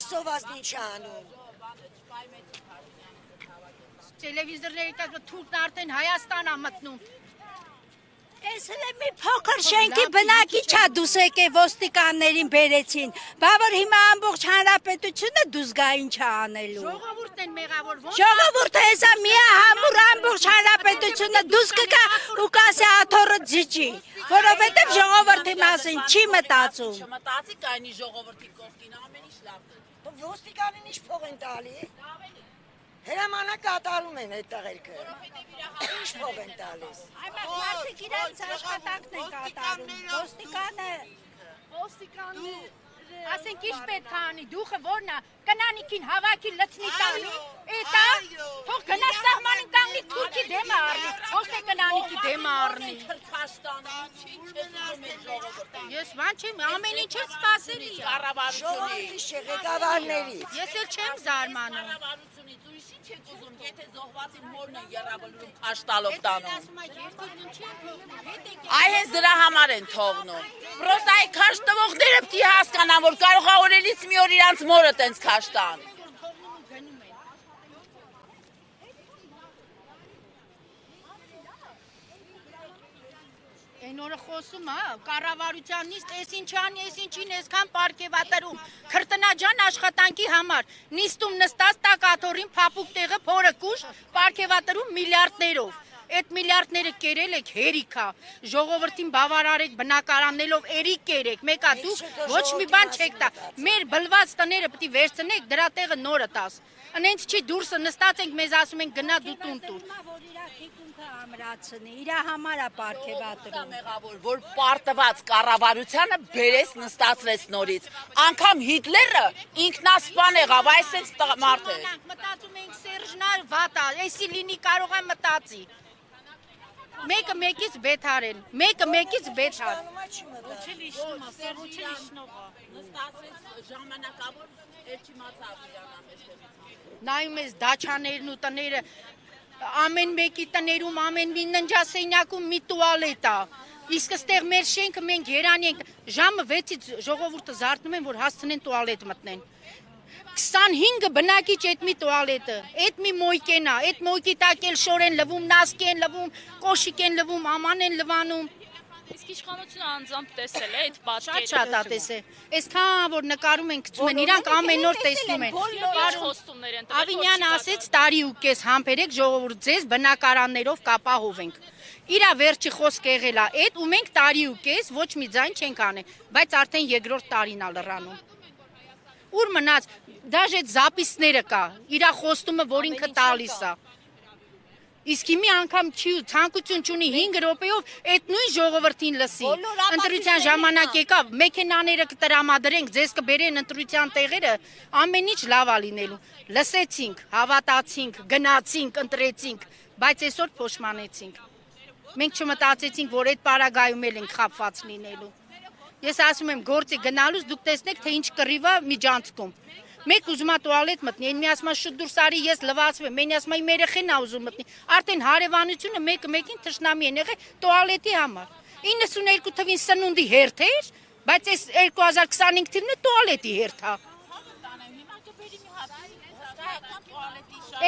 սովածն ինչ անում։ Տելևիզորների կա թուրքն արդեն Հայաստան ա մտնում։ Ես էլ մի փոքր շենքի բնակիչ ա դուս եկե ոստիկաններին բերեցին, բա որ հիմա ամբողջ հանրապետությունը դուս գա ինչ ա անելու։ Ժողովուրդն են մեղավոր, ո՞նց։ Ժողովուրդը հեսա միահամուռ ամբողջ հանրապետությունը դուս կգա ու կասի աթոռը ձիճի, որովհետև ժողովրդի մասին չի մտածում։ Չմտածի կայնի ժողովրդի կողքին ամեն ինչ լավ է։ Ոստիկանին ինչ փող են տալի։ Հրամանակ կատարում են այդ տղերքը։ Ինչ փող են տալիս։ Այ մարդիկ իրենց աշխատանքն են կատարում։ Ոստիկանը ասենք ինչ պետք է անի, դուխը որն է, կնանիքին հավաքի լցնի տանի, էտա, թող գնա սահմանին կանգնի թուրքի դեմը առնի, ոչ թե կնանիքի դեմը առնի։ Ես ման չեմ, ամեն ինչ էլ սպասելի է։ Ժողովրդի ղեկավարներից։ Ես էլ չեմ զարմանում։ Ուրիշ ինչ եք ուզում, եթե զոհվածին մորն են եռաբլուրում քաշտալով տանում։ Այ հենց դրա համար են թողնում։ Պրոստը այ քաշ տվողները պիտի հասկանան, որ կարող է օրերից մի օր իրանց մորը տենց քաշ տան։ Այն օրը խոսում է, կառավարությանից էս ինչ անի, էս ինչին էսքան պարգևատրում, քրտնաջան աշխատանքի համար, նիստում նստած տակաթորին փափուկ տեղը փորը կուշ, պարգևատրում միլիարդներով, այդ միլիարդները կերել եք հերիքա, ժողովրդին բավարարեք բնակարաններով էրիկ կերեք, մեկա դուք ոչ մի բան չեք տա, մեր բլված տները պիտի վերցնեք, դրա տեղը նորը տաս, ընենց չի դուրսը նստած ենք մեզ ասում ենք գնա դու տուն տուր։ Ամրացնի, իր համար է պարգևատրում։ Մեղավոր, որ պարտված կառավարությանը բերես նստածվեց նորից։ Անկամ Հիտլերը ինքնասպան եղավ, այսպես մարդ է։ Մտածում ենք Սերժնա վատա, էսի լինի կարող է մտածի։ Մեկը մեկից բեթարեն, մեկը մեկից բեթար։ Նստածվեց ժամանակավոր էջիմացավ իրանա։ Նայում ես դաչաներն ու տները, ամեն մեկի տներում, ամեն մի ննջասենյակում մի տուալետ է։ Իսկ այստեղ մեր շենքը մենք երանի ենք, ժամը 6-ից ժողովուրդը զարթնում են, որ հասցնեն տուալետ մտնեն։ 25 բնակիչ այդ մի տուալետը, այդ մի մոյկեն է, այդ մոյկի տակ էլ շոր են լվում, նասկ են լվում, կոշիկ են լվում, աման են լվանում։ Իսկ իշխանությունը անձամբ տեսել է այդ պատկերը։ Շատ է տեսել։ Այսքան որ նկարում են, գցում են, իրանք ամեն օր տեսնում են։ Ինչ խոստումներ են տվել։ Ավինյանը ասեց տարի ու կես համբերեք ժողովուրդ ձեզ բնակարաններով կապահովենք։ Իրա վերջի խոսքը եղել է այդ ու մենք տարի ու կես ոչ մի ձայն չենք անել, բայց արդեն երկրորդ տարին է լռանում։ Ուր մնաց, դաժե այդ զապիսները կա, իրա խոստումը, որ ինքը տալիս է։ Իսկ հիմի անգամ չի ցանկություն չունի 5 րոպեով այդ նույն ժողովրդին լսի։ Ընտրության ժամանակ եկավ, մեքենաները կտրամադրենք, ձեզ կբերեն ընտրության տեղերը, ամեն ինչ լավ է լինելու։ Լսեցինք, հավատացինք, գնացինք, ընտրեցինք, բայց այսօր փոշմանեցինք։ Մենք չմտածեցինք, որ այդ պարագայում էլ ենք խաբված լինելու։ Ես ասում եմ, գործի գնալուց դուք տեսնեք, թե ինչ կռիվ է միջանցքում։ Մեկ ուզում է տուալետ մտնի, այն մի ասում է շուտ դուրս արի, ես լվացվեմ, մեն ասում է իմ երեխեն ա ուզում մտնի։ Արդեն հարևանությունը մեկը մեկին թշնամի են եղել տուալետի համար։ 92 թվին սնունդի հերթ էր, բայց այս 2025 թիվն է տուալետի հերթ է։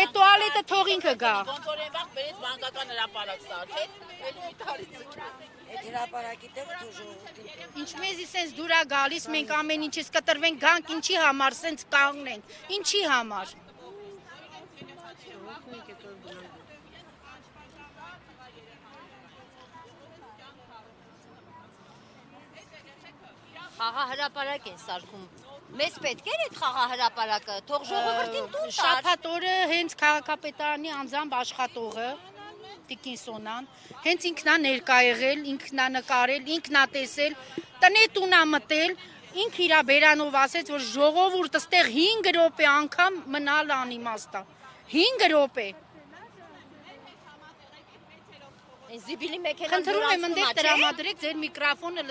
Այդ տուալետը թող ինքը գա։ Ոնց որ այն վաղ բերեց մանկական հրապարակ սարքեց, էլի մի տարից Այդ հրապարակի տեղը դու ժողովրդին։ Ինչ մեզի սենց դուր է գալիս, մենք ամեն ինչից կտրվենք, գանք ինչի համար, սենց կանգնենք, ինչի համար։ Խաղահրապարակ են սարքում։ Մեզ պետք էր այդ խաղահրապարակը, թող ժողովրդին տուն տար։ Շաբաթ օրը հենց քաղաքապետարանի անձամբ աշխատողը Տիկին Սոնան, հենց ինքնա ներկա եղել, ինքնա նկարել, ինքնա տեսել, տնե տունա մտել, ինք իրա բերանով ասեց, որ ժողովուրդը ստեղ 5 րոպե անգամ մնալ անիմաստ է։ 5 րոպե։ Զիբիլի մեքենան Խնդրում եմ ընդեղ տրամադրեք ձեր միկրոֆոնը